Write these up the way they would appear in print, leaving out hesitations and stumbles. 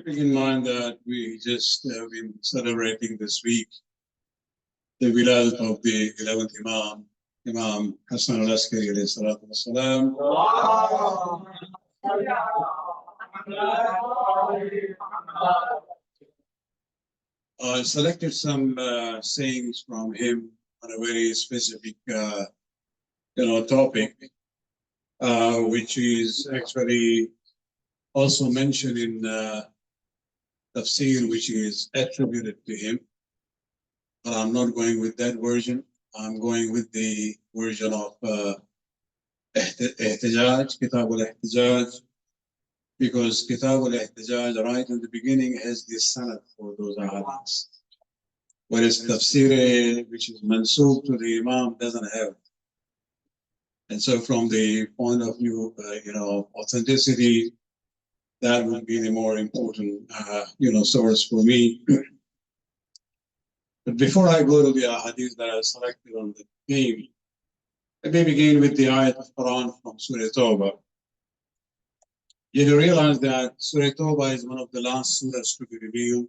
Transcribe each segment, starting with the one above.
keeping in mind that we just have been celebrating this week the Wiladat of the 11th Imam, Imam Hasan Askari alayhi salatu wasalam. I selected some sayings from him on a very specific, topic, which is actually also mentioned in tafsir, which is attributed to him. But I'm not going with that version. I'm going with the version of Ihtijaj, Kitab al-Ihtijaj, because Kitab al-Ihtijaj right in the beginning has this sanad for those ahadiths. Whereas tafsir, which is mansoob to the Imam, doesn't have it. And so from the point of view, authenticity, that would be the more important, source for me. But before I go to the ahadith that I selected on the theme, let me begin with the ayat of Quran from Surah Tawbah. You realize that Surah Tawbah is one of the last surahs to be revealed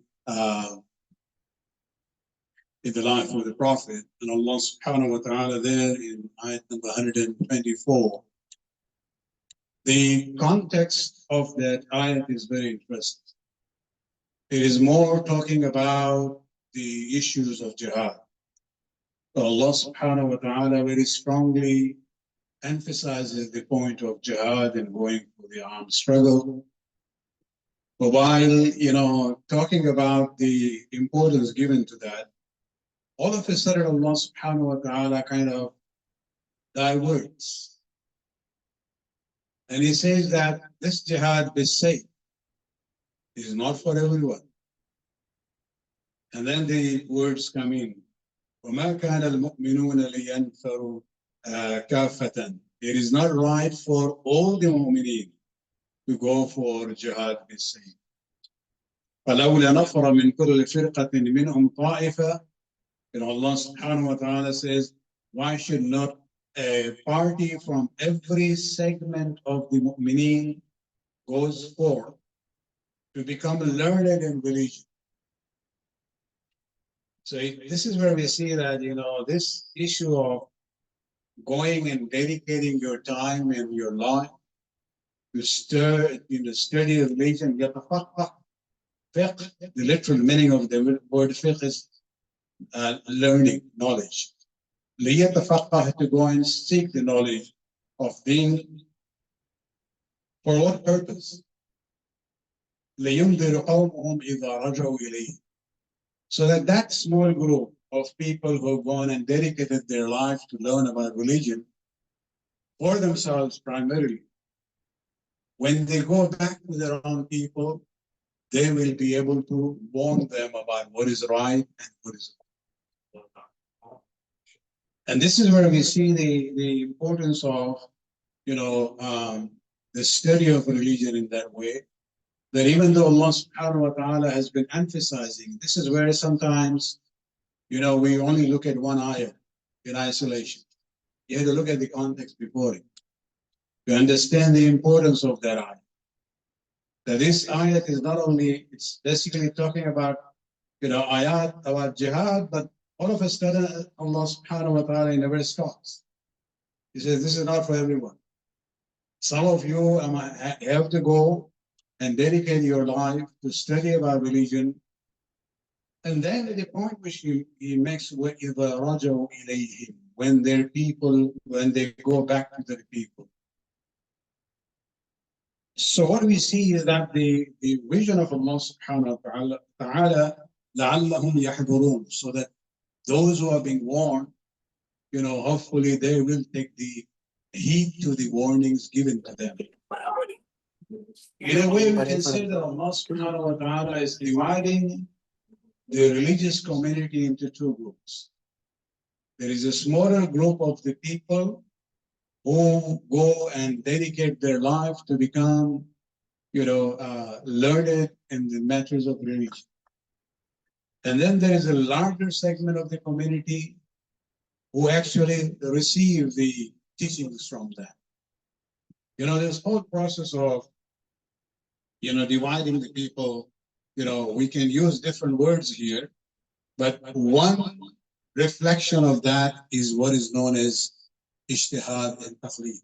in the life of the Prophet. And Allah subhanahu wa ta'ala there in ayat number 124. The context of that ayat is very interesting. It is more talking about the issues of jihad. So Allah subhanahu wa ta'ala very strongly emphasizes the point of jihad and going for the armed struggle. But while, talking about the importance given to that, all of a sudden Allah subhanahu wa ta'ala kind of diverts. And he says that this jihad is safe. It is not for everyone. And then the words come in. وَمَا كَانَ الْمُؤْمِنُونَ لِيَنْفَرُوا كَافَةً. It is not right for all the mu'mineen to go for jihad bis-sayf. فَلَوْلَا نَفَرَ مِنْ كُلِّ فِرْقَةٍ مِنْهُمْ طَائِفَةً. And Allah subhanahu wa ta'ala says, why should not a party from every segment of the mu'mineen goes forth to become learned in religion? So this is where we see that, this issue of going and dedicating your time and your life to study of religion, yatafaqqah. Fiqh, the literal meaning of the word fiqh is learning, knowledge. لِيَتَفَقَّهْ, to go and seek the knowledge of deen. For what purpose? لِيُنْذِرُ قَوْمُهُمْ إِذَا رَجَعُوا إِلَيْهِ. So that small group of people who have gone and dedicated their life to learn about religion for themselves primarily, when they go back to their own people, they will be able to warn them about what is right and what is wrong. And this is where we see the importance of, the study of religion in that way. That even though Allah subhanahu wa ta'ala has been emphasizing, this is where sometimes, we only look at one ayah in isolation. You have to look at the context before it to understand the importance of that ayah. That this ayat is not only, it's basically talking about, ayat about jihad, but all of a sudden Allah subhanahu wa ta'ala never stops. He says, this is not for everyone. Some of you have to go and dedicate your life to study about religion. And then at the point which he makes, وَإِذَا رَجَعُوا إِلَيْهِمْ, when they go back to their people. So what we see is that the vision of Allah subhanahu wa ta'ala, لَعَلَّهُمْ يَحْضُرُونَ, so that those who are being warned, hopefully they will take the heed to the warnings given to them. In a way, we can say that Allah subhanahu wa ta'ala is dividing the religious community into two groups. There is a smaller group of the people who go and dedicate their life to become, learned in the matters of religion. And then there is a larger segment of the community who actually receive the teachings from that. This whole process of, dividing the people we can use different words here, but one reflection of that is what is known as ijtihad and taqleed.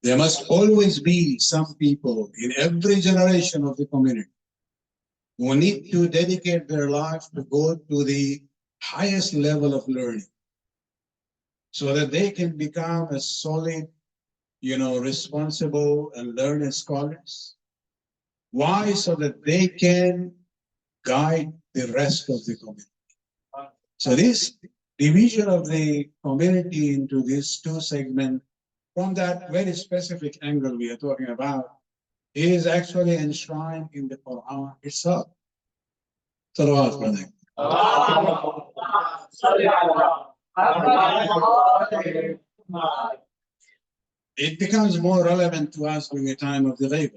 There must always be some people in every generation of the community who need to dedicate their life to go to the highest level of learning so that they can become a solid, responsible and learned scholars. Why? So that they can guide the rest of the community. So this division of the community into these two segments from that very specific angle we are talking about is actually enshrined in the Quran itself. Salawat, brother. It becomes more relevant to us during the time of the Ghaib.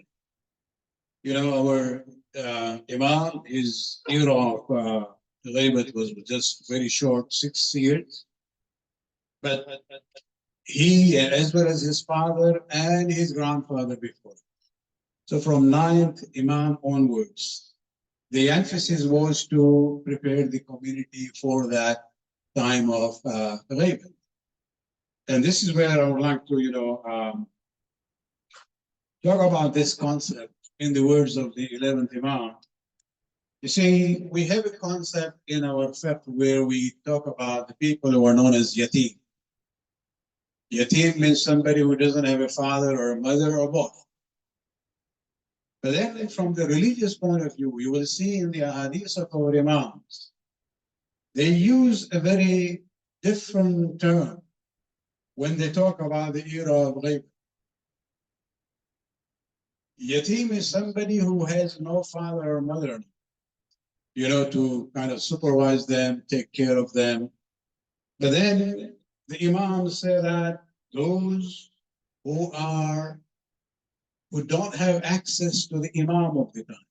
Our Imam, his era of Ghaibat was just very short, 6 years. But he, as well as his father and his grandfather before. So from 9th Imam onwards, the emphasis was to prepare the community for that time of Ghaibat. And this is where I would like to, talk about this concept in the words of the 11th Imam. You see, we have a concept in our fiqh where we talk about the people who are known as yatim. Yatim means somebody who doesn't have a father or a mother or both. But then from the religious point of view, you will see in the ahadith of our Imams, they use a very different term when they talk about the era of Ghaib. Yatim is somebody who has no father or mother, to kind of supervise them, take care of them. But then the Imam say that those who don't have access to the Imam of the time,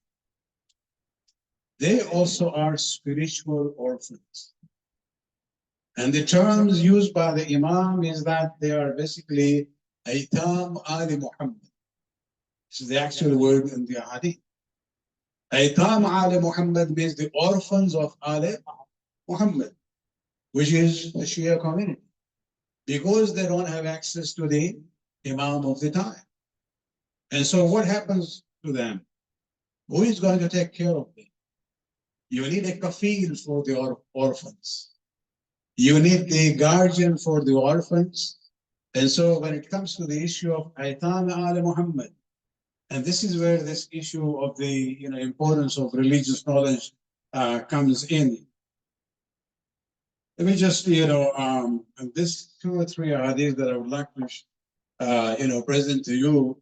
they also are spiritual orphans. And the terms used by the Imam is that they are basically Aitam Ali Muhammad. This is the actual word in the Hadith. Aitam Ali Muhammad means the orphans of Ali Muhammad, which is the Shia community, because they don't have access to the Imam of the time. And so what happens to them? Who is going to take care of them? You need a kafil for the orphans. You need the guardian for the orphans. And so when it comes to the issue of Aitam Ali Muhammad, and this is where this issue of the importance of religious knowledge comes in. Let me just, this 2 or 3 hadiths that I would like to, present to you.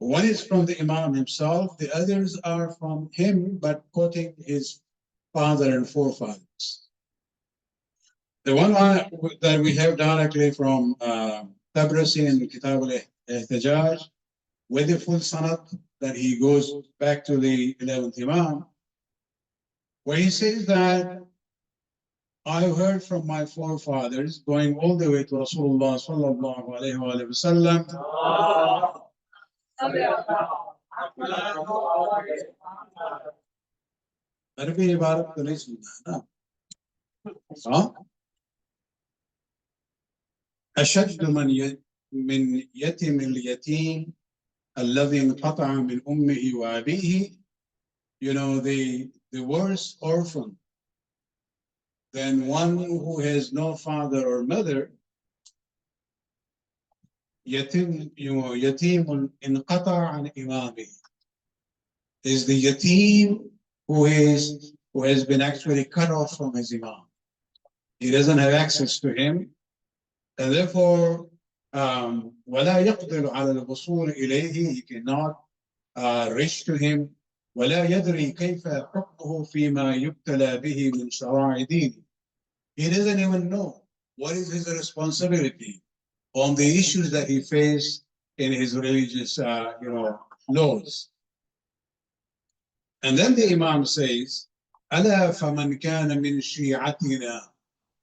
One is from the Imam himself. The others are from him, but quoting his father and forefathers. The one that we have directly from Tabrasi in Kitab al-Ihtijaj, with the full sanad that he goes back to the 11th Imam, where he says that I heard from my forefathers, going all the way to Rasulullah sallallahu alayhi wa sallam, عربي عبارة ليش أشد من يتم اليتيم الذي انقطع من أمه وأبيه, the worst orphan than one who has no father or mother, يتيم انقطع عن إمامه, is the yatim who has been actually cut off from his imam. He doesn't have access to him, and therefore ولا يقدر على الوصول إليه, he cannot reach to him, ولا يدري كيف حكمه فيما يبتلى به من شرائع دينه. He doesn't even know what is his responsibility on the issues that he faced in his religious laws. And then the Imam says, ألا فمن كان من شيعتنا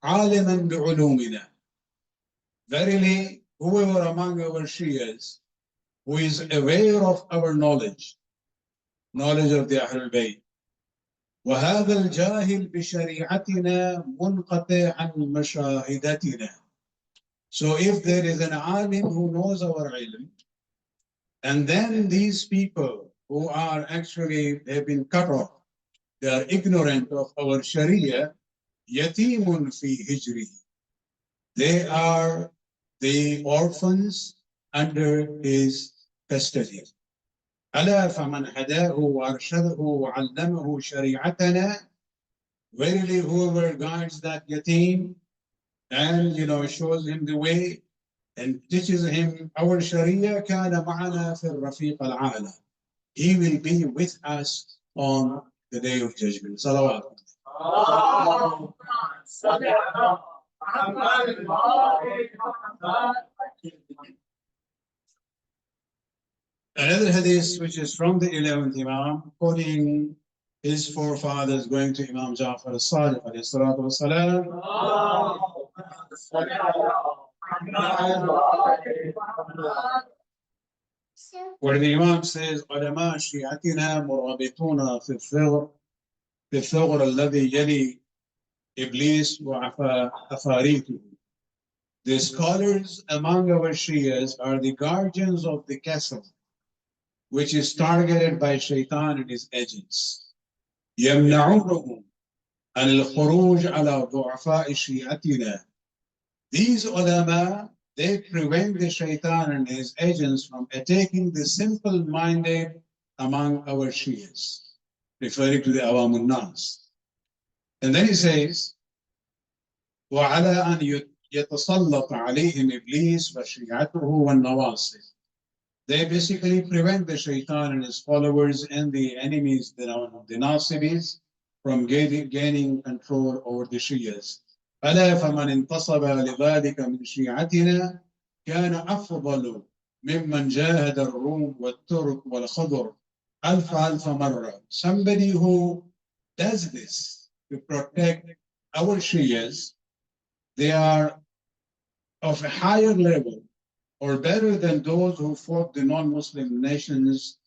عالما بعلومنا. Verily, whoever among our Shias who is aware of our knowledge, knowledge of the Ahlul Bayt. وهذا الجاهل بشريعتنا منقطع عن مشاهدتنا. So if there is an alim who knows our ilm, and then these people who are actually, they've been cut off, they are ignorant of our Sharia, يتيم في هجره. They are the orphans under his custody. ألا فمن هداه وأرشده وعلمه شريعتنا. Verily, whoever guides that yatim and shows him the way and teaches him our Sharia, كان معنا في الرفيق الأعلى. He will be with us on the day of judgment. Salawat. Another hadith which is from the 11th Imam, quoting his forefathers going to Imam Ja'far al-Sadiq alayhi salatu wasalam. Where the Imam says, علماء شيعتنا مرابطون في الثغر الذي يلي إبليس وعفاريته. The scholars among our Shias are the guardians of the castle, which is targeted by Shaitan and his agents. يمنعونهم عن الخروج على ضعفاء شيعتنا. These ulama, they prevent the Shaitan and his agents from attacking the simple-minded among our Shias, referring to the Awamun Nas. And then he says, وعلى أن يتسلط عليهم إبليس وشيعته والنواصب. They basically prevent the Shaitan and his followers and the enemies, the Nasibis, from gaining control over the Shias. ألا فمن انتصب لذلك من شيعتنا كان أفضل ممن جاهد الروم والترك والخضر ألف مرة. Somebody who does this to protect our Shias, they are of a higher level or better than those who fought the non-Muslim nations,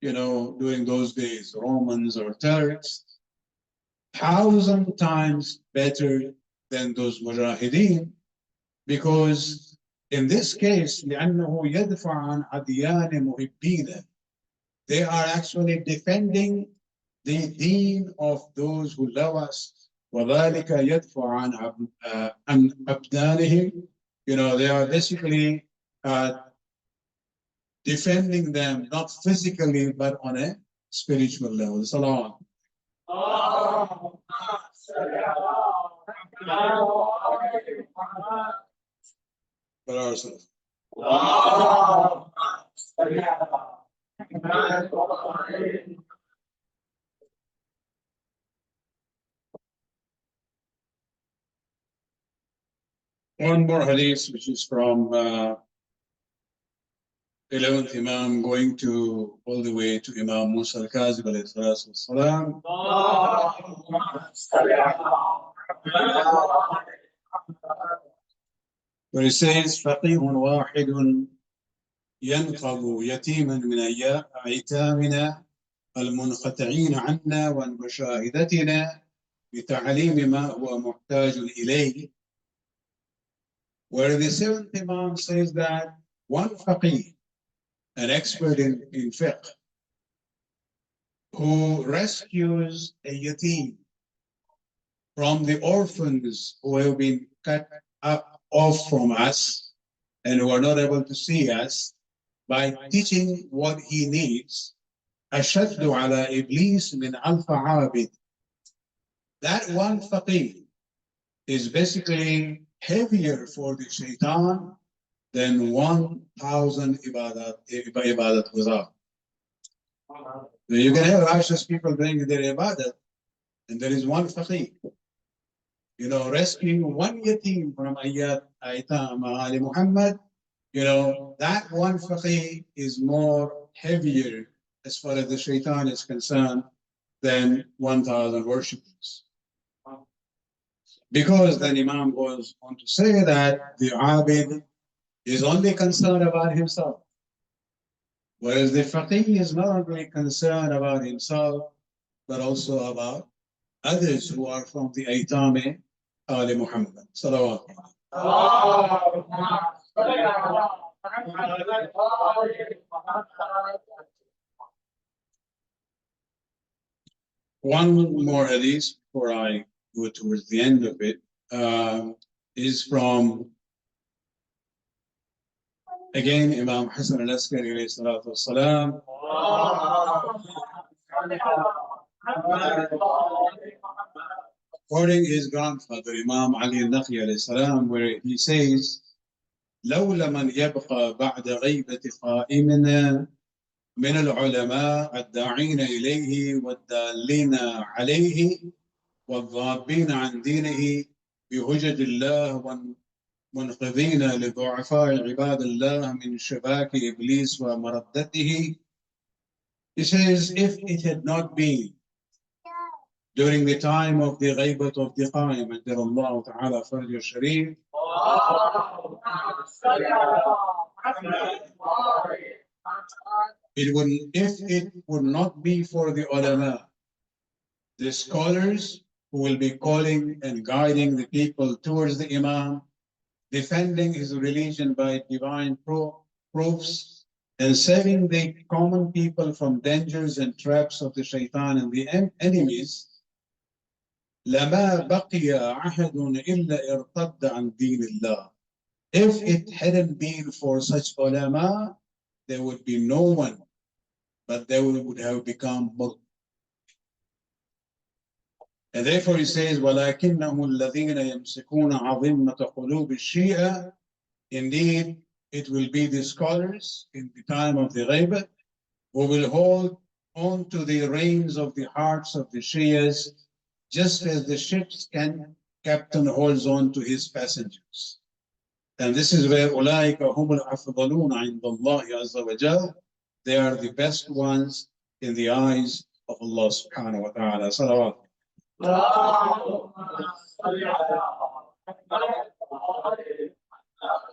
during those days, Romans or Turks, 1,000 times better than those mujahideen, because in this case, لأنه يدفع عن أديان محبين, they are actually defending the deen of those who love us. وذلك يدفع عن أبدانهم. They are basically defending them not physically but on a spiritual level. Salam. For ourselves. One more hadith, which is from 11th Imam, going to all the way to Imam Musa al-Kazim alayhi salatu wassalam. Where he says, فقيه واحد ينقض يتيما من أيتامنا المنقطعين عنا وعن مشاهدتنا بتعليم ما هو محتاج إليه. Where the 7th Imam says that one faqih, an expert in fiqh, who rescues a yatim from the orphans who have been cut off from us and who are not able to see us, by teaching what he needs, أشد على إبليس من ألف عابد. That one faqih is basically heavier for the shaitan than 1,000 ibadat without. You can have righteous people doing their ibadat, and there is one faqih. Rescuing one yatim from Aitam Ali Muhammad, that one faqih is more heavier as far as the shaitan is concerned than 1,000 worshippers. Because then Imam goes on to say that the abid is only concerned about himself. Whereas the faqih is not only concerned about himself, but also about others who are from the Aitame Ali Muhammad. Salawat. One more hadith before I go towards the end of it is from, again, Imam Hasan al-Askari alayhi salatu wassalam. Quoting his grandfather, Imam Ali al-Naqi alayhi salam, where he says, لولا من يبقى بعد غيبة قائمنا من العلماء الداعين إليه والدالين عليه والضابين عن دينه بهجج الله والمنقذين لضعفاء عباد الله من شباك إبليس ومردته. He says, if it had not been during the time of the Ghaybat of the Qaim, Ajjar Allah Ta'ala Farj al-Sharif, if it would not be for the ulama, the scholars who will be calling and guiding the people towards the Imam, defending his religion by divine proofs, and saving the common people from dangers and traps of the shaitan and the enemies, لما بقي أحد إلا ارتد عن دين الله. If it hadn't been for such ulama, there would be no one, but they would have become murtad. And therefore he says, وَلَكِنَّهُمُ الَّذِينَ يَمْسِكُونَ عَظِمَّةَ قُلُوبِ الشِّيعَةِ. Indeed, it will be the scholars in the time of the Ghaybat who will hold on to the reins of the hearts of the Shias, just as the ship's captain holds on to his passengers. And this is where أُولَٰئِكَ هُمُ الْأَفْضَلُونَ عِنْدَ اللَّهِ عَزَّ وَجَلَّ. They are the best ones in the eyes of Allah subhanahu wa ta'ala. Salawat.